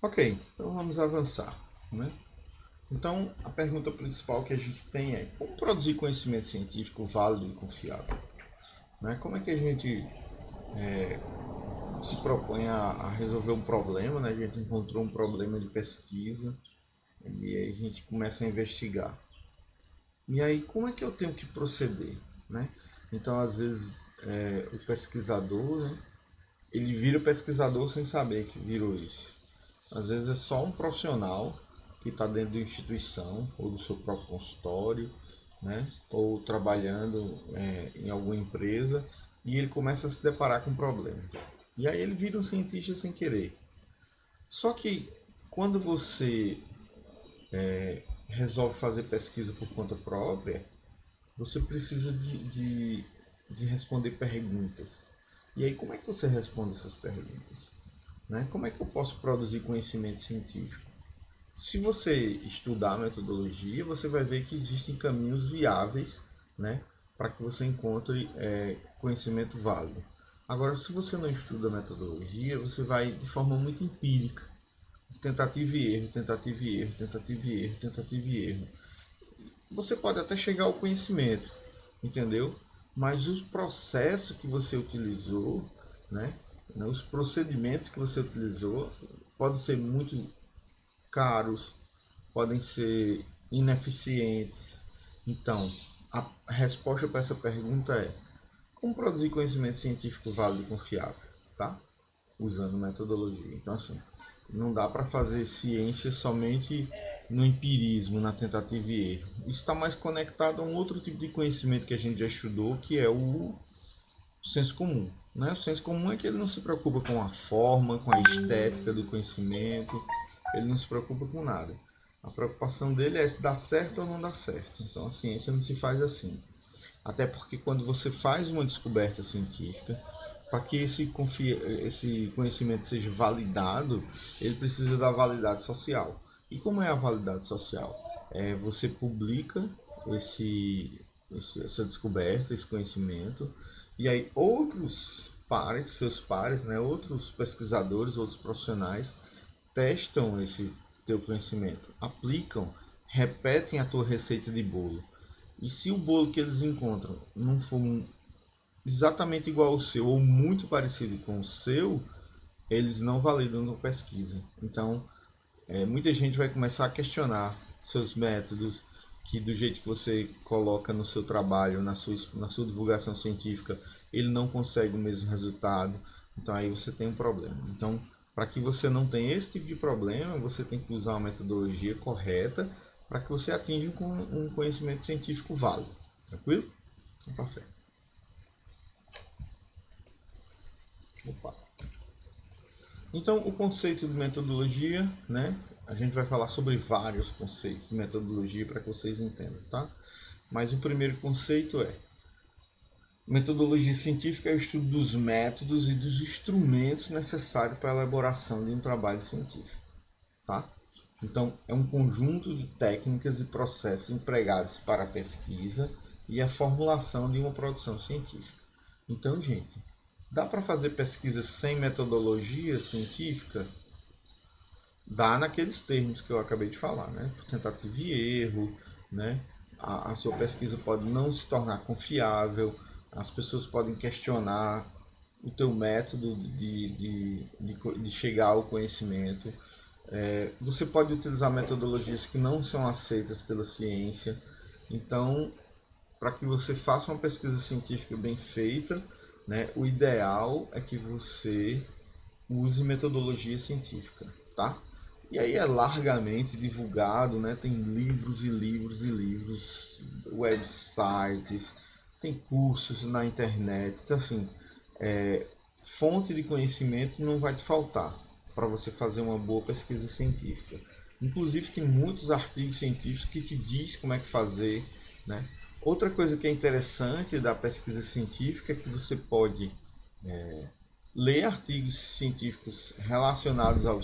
Ok, então vamos avançar, né? Então, a pergunta principal que a gente tem é: como produzir conhecimento científico válido e confiável? Né? Como é que a gente se propõe a resolver um problema, né? A gente encontrou um problema de pesquisa e aí a gente começa a investigar. E aí, como é que eu tenho que proceder, né? Então, às vezes, o pesquisador, né? Ele vira pesquisador sem saber que virou isso. Às vezes é só um profissional que está dentro da instituição ou do seu próprio consultório, né? Ou trabalhando em alguma empresa e ele começa a se deparar com problemas. E aí ele vira um cientista sem querer. Só que quando você resolve fazer pesquisa por conta própria, você precisa de responder perguntas. E aí, como é que você responde essas perguntas? Né? Como é que eu posso produzir conhecimento científico? Se você estudar a metodologia, você vai ver que existem caminhos viáveis, né, para que você encontre conhecimento válido. Agora, se você não estuda a metodologia, você vai de forma muito empírica, tentativa e erro, tentativa e erro, tentativa e erro, tentativa e erro. Você pode até chegar ao conhecimento, entendeu? Mas o processo que você utilizou, né, os procedimentos que você utilizou, podem ser muito caros, podem ser ineficientes. Então, a resposta para essa pergunta é: como produzir conhecimento científico válido e confiável, tá? Usando metodologia. Então, assim, não dá para fazer ciência somente no empirismo, na tentativa e erro. Isso está mais conectado a um outro tipo de conhecimento que a gente já estudou, que é o senso comum. Né? O senso comum é que ele não se preocupa com a forma, com a estética do conhecimento, ele não se preocupa com nada. A preocupação dele é se dá certo ou não dá certo. Então a ciência não se faz assim. Até porque quando você faz uma descoberta científica, para que esse conhecimento seja validado, ele precisa da validade social. E como é a validade social? Você publica essa descoberta, esse conhecimento, e aí outros pares, seus pares, né, outros pesquisadores, outros profissionais testam esse teu conhecimento, aplicam, repetem a tua receita de bolo. E se o bolo que eles encontram não for exatamente igual ao seu ou muito parecido com o seu, eles não validam na pesquisa. Então, muita gente vai começar a questionar seus métodos, que do jeito que você coloca no seu trabalho, na sua divulgação científica, ele não consegue o mesmo resultado. Então aí você tem um problema. Então, para que você não tenha esse tipo de problema, você tem que usar uma metodologia correta para que você atinja um conhecimento científico válido. Tranquilo? Vamos para frente. Opa. Então, o conceito de metodologia, né? A gente vai falar sobre vários conceitos de metodologia para que vocês entendam, tá? Mas o primeiro conceito é: metodologia científica é o estudo dos métodos e dos instrumentos necessários para a elaboração de um trabalho científico, tá? Então, é um conjunto de técnicas e processos empregados para a pesquisa e a formulação de uma produção científica. Então, gente, dá para fazer pesquisa sem metodologia científica? Dá naqueles termos que eu acabei de falar, né? Por tentativa e erro, né? A sua pesquisa pode não se tornar confiável, as pessoas podem questionar o teu método de chegar ao conhecimento. Você pode utilizar metodologias que não são aceitas pela ciência. Então, para que você faça uma pesquisa científica bem feita, né, o ideal é que você use metodologia científica, tá? E aí é largamente divulgado, né? Tem livros e livros e livros, websites, tem cursos na internet. Então, assim, fonte de conhecimento não vai te faltar para você fazer uma boa pesquisa científica. Inclusive, tem muitos artigos científicos que te diz como é que fazer, né? Outra coisa que é interessante da pesquisa científica é que você pode ler artigos científicos relacionados ao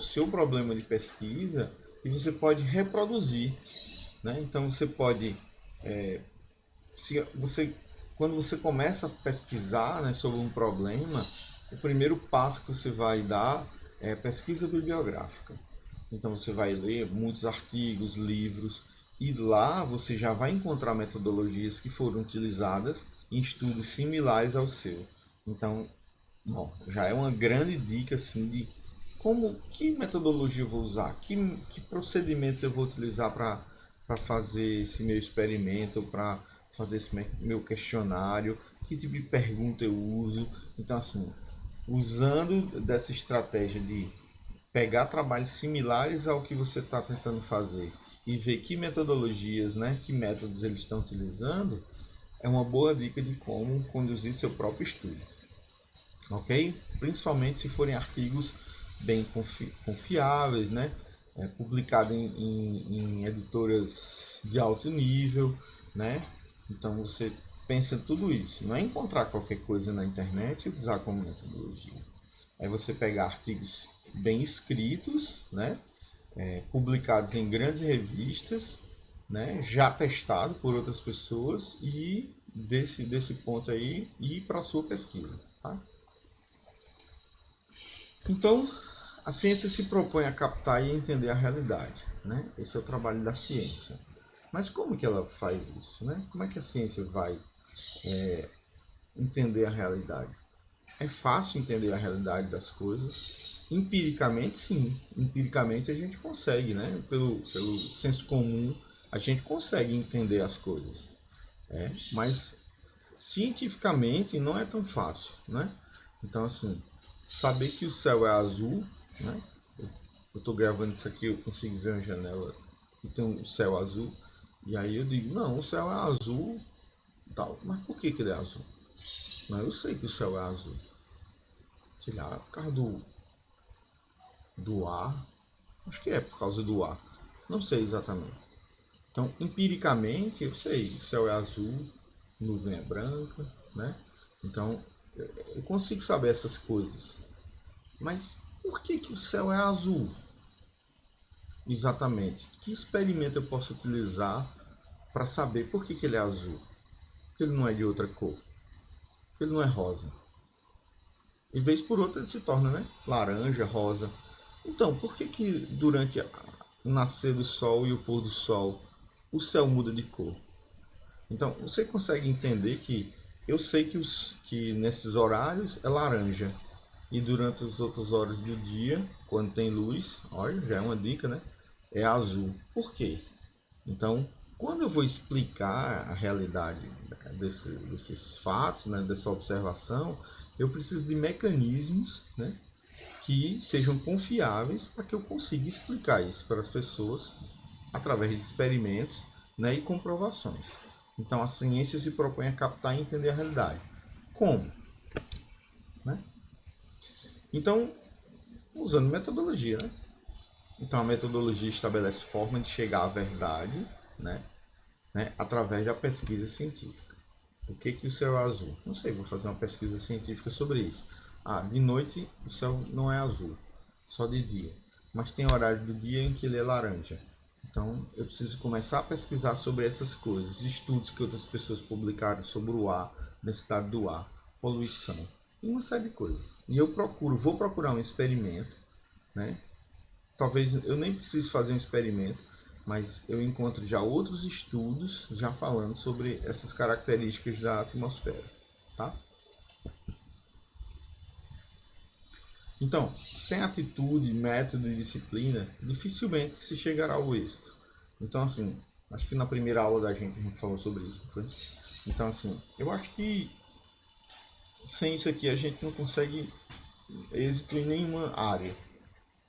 seu problema de pesquisa e você pode reproduzir, né? Então você pode, se você, quando você começa a pesquisar, né, sobre um problema, o primeiro passo que você vai dar é pesquisa bibliográfica. Então você vai ler muitos artigos, livros, e lá você já vai encontrar metodologias que foram utilizadas em estudos similares ao seu. Então, bom, já é uma grande dica assim de que metodologia eu vou usar, que procedimentos eu vou utilizar para fazer esse meu experimento, para fazer esse meu questionário, que tipo de pergunta eu uso. Então, assim, usando dessa estratégia de pegar trabalhos similares ao que você está tentando fazer e ver que metodologias, né, que métodos eles estão utilizando, é uma boa dica de como conduzir seu próprio estudo, ok? Principalmente se forem artigos bem confiáveis, né, publicado em editoras de alto nível, né? Então você pensa tudo isso, não é encontrar qualquer coisa na internet e usar como metodologia. É você pegar artigos bem escritos, né? Publicados em grandes revistas, né? Já testado por outras pessoas e desse ponto aí ir para a sua pesquisa. Tá? Então, a ciência se propõe a captar e entender a realidade. Né? Esse é o trabalho da ciência. Mas como que ela faz isso? Né? Como é que a ciência vai entender a realidade? É fácil entender a realidade das coisas. Empiricamente, sim. Empiricamente a gente consegue, né? Pelo senso comum, a gente consegue entender as coisas. Mas cientificamente não é tão fácil, né? Então, assim, saber que o céu é azul, né? Eu estou gravando isso aqui, eu consigo ver uma janela e tem um céu azul. E aí eu digo, não, o céu é azul, tal. Mas por que ele é azul? Não, eu sei que o céu é azul. Sei lá, por causa do ar. Acho que é por causa do ar. Não sei exatamente. Então, empiricamente, eu sei, o céu é azul, nuvem é branca, né? Então, eu consigo saber essas coisas. Mas por que o céu é azul? Exatamente. Que experimento eu posso utilizar para saber por que ele é azul? Porque ele não é de outra cor. Porque ele não é rosa. E vez por outra ele se torna, né? Laranja, rosa. Então, por que durante o nascer do sol e o pôr do sol o céu muda de cor? Então, você consegue entender que eu sei que nesses horários é laranja e durante as outras horas do dia, quando tem luz, olha, já é uma dica, né? É azul. Por quê? Então, quando eu vou explicar a realidade desses fatos, né, dessa observação, eu preciso de mecanismos, né, que sejam confiáveis para que eu consiga explicar isso para as pessoas através de experimentos, né, e comprovações. Então a ciência se propõe a captar e entender a realidade. Como? Né? Então, usando metodologia. Né? Então a metodologia estabelece forma de chegar à verdade, né, através da pesquisa científica. Por que o céu é azul? Não sei, vou fazer uma pesquisa científica sobre isso. Ah, de noite o céu não é azul, só de dia. Mas tem horário do dia em que ele é laranja. Então eu preciso começar a pesquisar sobre essas coisas, estudos que outras pessoas publicaram sobre o ar, densidade do ar, poluição, e uma série de coisas. E eu vou procurar um experimento, né? Talvez eu nem precise fazer um experimento, mas eu encontro já outros estudos já falando sobre essas características da atmosfera, tá? Então, sem atitude, método e disciplina, dificilmente se chegará ao êxito. Então, assim, acho que na primeira aula da gente a gente falou sobre isso, não foi? Então, assim, eu acho que sem isso aqui a gente não consegue êxito em nenhuma área.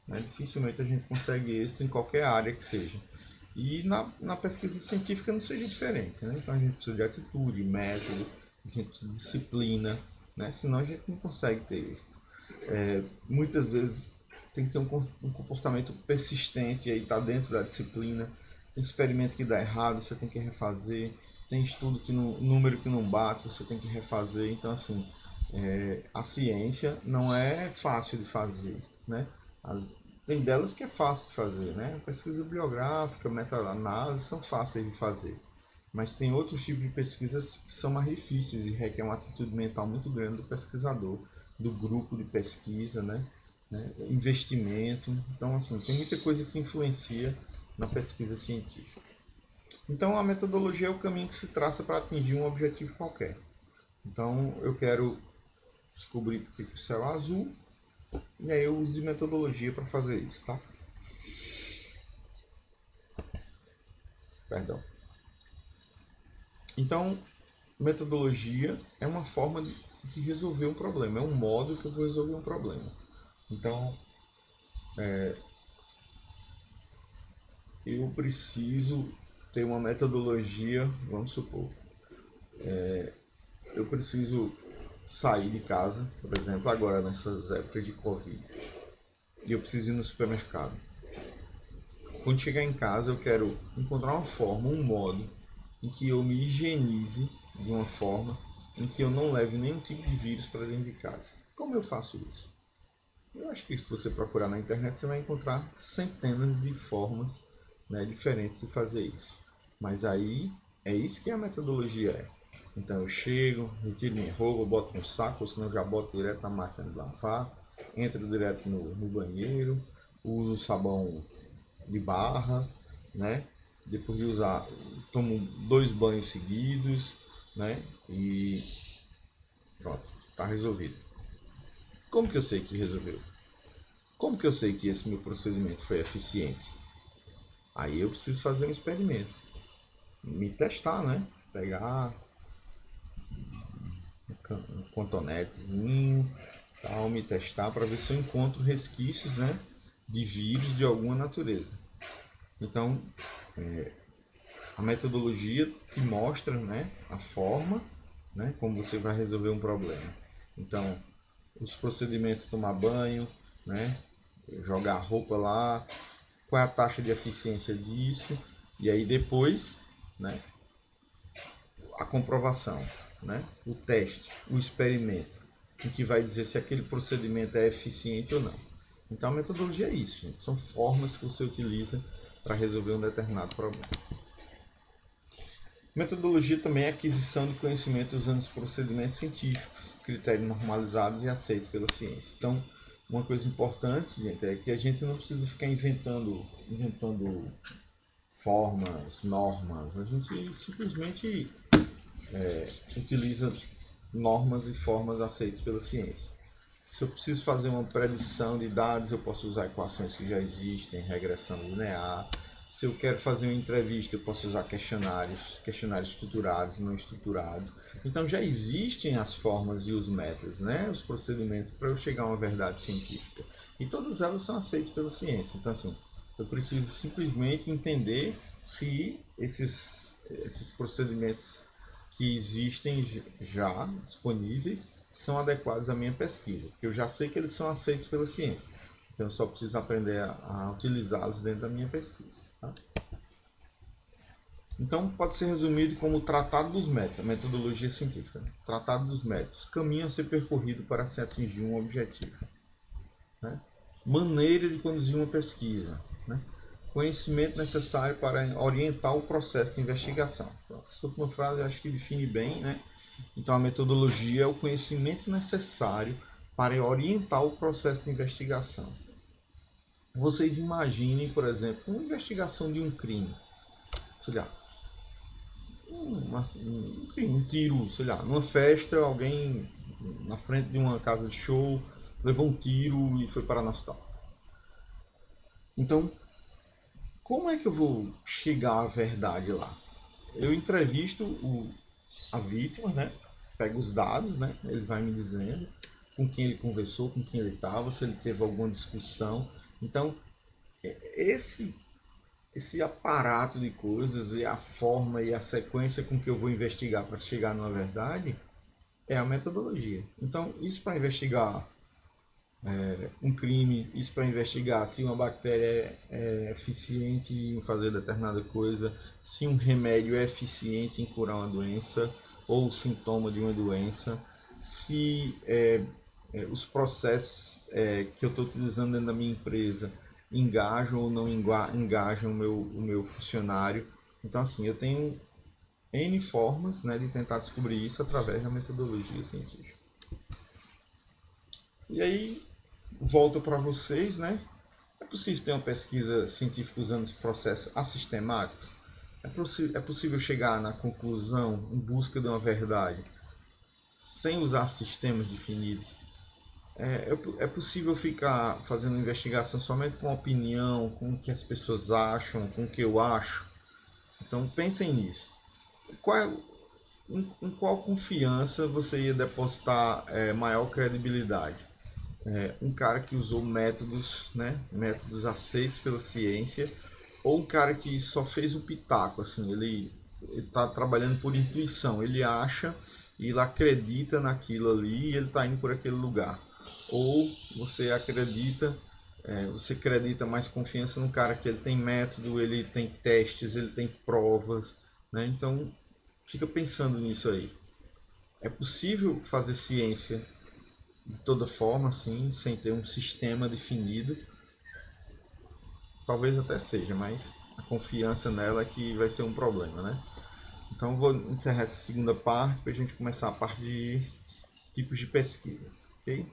Né? Dificilmente a gente consegue êxito em qualquer área que seja. E na pesquisa científica não seja diferente. Né? Então a gente precisa de atitude, método, a gente precisa de disciplina, né? Senão a gente não consegue ter êxito. Muitas vezes tem que ter um comportamento persistente e aí está dentro da disciplina. Tem experimento que dá errado, você tem que refazer. Tem estudo número que não bate, você tem que refazer. Então assim, a ciência não é fácil de fazer, né? Tem delas que é fácil de fazer, né? Pesquisa bibliográfica, meta-análise são fáceis de fazer. Mas tem outros tipos de pesquisas que são mais difíceis e requer uma atitude mental muito grande do pesquisador, do grupo de pesquisa, né? né? Investimento. Então, assim, tem muita coisa que influencia na pesquisa científica. Então, a metodologia é o caminho que se traça para atingir um objetivo qualquer. Então, eu quero descobrir por que o céu é azul, e aí eu uso de metodologia para fazer isso, tá? Perdão. Então, metodologia é uma forma de resolver um problema, é um modo que eu vou resolver um problema. Então, eu preciso ter uma metodologia, vamos supor, eu preciso sair de casa, por exemplo, agora nessas épocas de Covid, e eu preciso ir no supermercado. Quando chegar em casa, eu quero encontrar uma forma, um modo em que eu me higienize de uma forma em que eu não leve nenhum tipo de vírus para dentro de casa. Como eu faço isso? Eu acho que se você procurar na internet, você vai encontrar centenas de formas, né, diferentes de fazer isso. Mas aí é isso que a metodologia é. Então eu chego, retiro minha roupa, boto um saco, ou senão já boto direto na máquina de lavar, entro direto no banheiro, uso sabão de barra, né? Depois de usar, tomo 2 banhos seguidos, né? E pronto, tá resolvido. Como que eu sei que resolveu? Como que eu sei que esse meu procedimento foi eficiente? Aí eu preciso fazer um experimento, me testar, né? Pegar um cotonetezinho, tal, me testar para ver se eu encontro resquícios, né, de vírus de alguma natureza. Então, a metodologia te mostra, né, a forma, né, como você vai resolver um problema. Então, os procedimentos: tomar banho, né, jogar a roupa lá, qual é a taxa de eficiência disso, e aí depois, né, a comprovação, né, o teste, o experimento, em que vai dizer se aquele procedimento é eficiente ou não. Então, a metodologia é isso, gente. São formas que você utiliza para resolver um determinado problema. Metodologia também é a aquisição de conhecimento usando os procedimentos científicos, critérios normalizados e aceitos pela ciência. Então, uma coisa importante, gente, é que a gente não precisa ficar inventando formas, normas. A gente simplesmente utiliza normas e formas aceitas pela ciência. Se eu preciso fazer uma predição de dados, eu posso usar equações que já existem, regressão linear. Se eu quero fazer uma entrevista, eu posso usar questionários estruturados, não estruturados. Então já existem as formas e os métodos, né? Os procedimentos para eu chegar a uma verdade científica. E todas elas são aceitas pela ciência. Então, assim, eu preciso simplesmente entender se esses procedimentos que existem já disponíveis são adequados à minha pesquisa, porque eu já sei que eles são aceitos pela ciência. Então eu só preciso aprender a utilizá-los dentro da minha pesquisa. Tá? Então pode ser resumido como o tratado dos métodos, metodologia científica. Né? Tratado dos métodos, caminho a ser percorrido para se atingir um objetivo. Né? Maneira de conduzir uma pesquisa. Né? Conhecimento necessário para orientar o processo de investigação. Pronto, essa última frase eu acho que define bem, né? Então a metodologia é o conhecimento necessário para orientar o processo de investigação. Vocês imaginem, por exemplo, uma investigação de um crime. Sei lá, um crime, um tiro, sei lá, numa festa, alguém na frente de uma casa de show levou um tiro e foi parar no hospital. Então, como é que eu vou chegar à verdade lá? Eu entrevisto a vítima, né? Pego os dados, né? Ele vai me dizendo com quem ele conversou, com quem ele estava, se ele teve alguma discussão. Então, esse aparato de coisas e a forma e a sequência com que eu vou investigar para chegar numa verdade é a metodologia. Então, isso para investigar um crime, isso para investigar se uma bactéria é eficiente em fazer determinada coisa, se um remédio é eficiente em curar uma doença ou sintoma de uma doença, se os processos que eu estou utilizando dentro da minha empresa engajam ou não engajam o meu funcionário. Então, assim, eu tenho N formas, né, de tentar descobrir isso através da metodologia científica. E aí, volta para vocês, né? É possível ter uma pesquisa científica usando os processos assistemáticos? É possível chegar na conclusão em busca de uma verdade sem usar sistemas definidos? É possível ficar fazendo investigação somente com opinião, com o que as pessoas acham, com o que eu acho? Então pensem nisso. Em qual confiança você ia depositar maior credibilidade? Um cara que usou métodos, né, métodos aceitos pela ciência, ou um cara que só fez o pitaco, assim, ele está trabalhando por intuição, ele acha e ele acredita naquilo ali e ele está indo por aquele lugar. Ou você acredita, você acredita mais confiança no cara que ele tem método, ele tem testes, ele tem provas, né? Então fica pensando nisso aí. É possível fazer ciência de toda forma, assim, sem ter um sistema definido? Talvez até seja, mas a confiança nela é que vai ser um problema, né? Então vou encerrar essa segunda parte para a gente começar a parte de tipos de pesquisas, ok?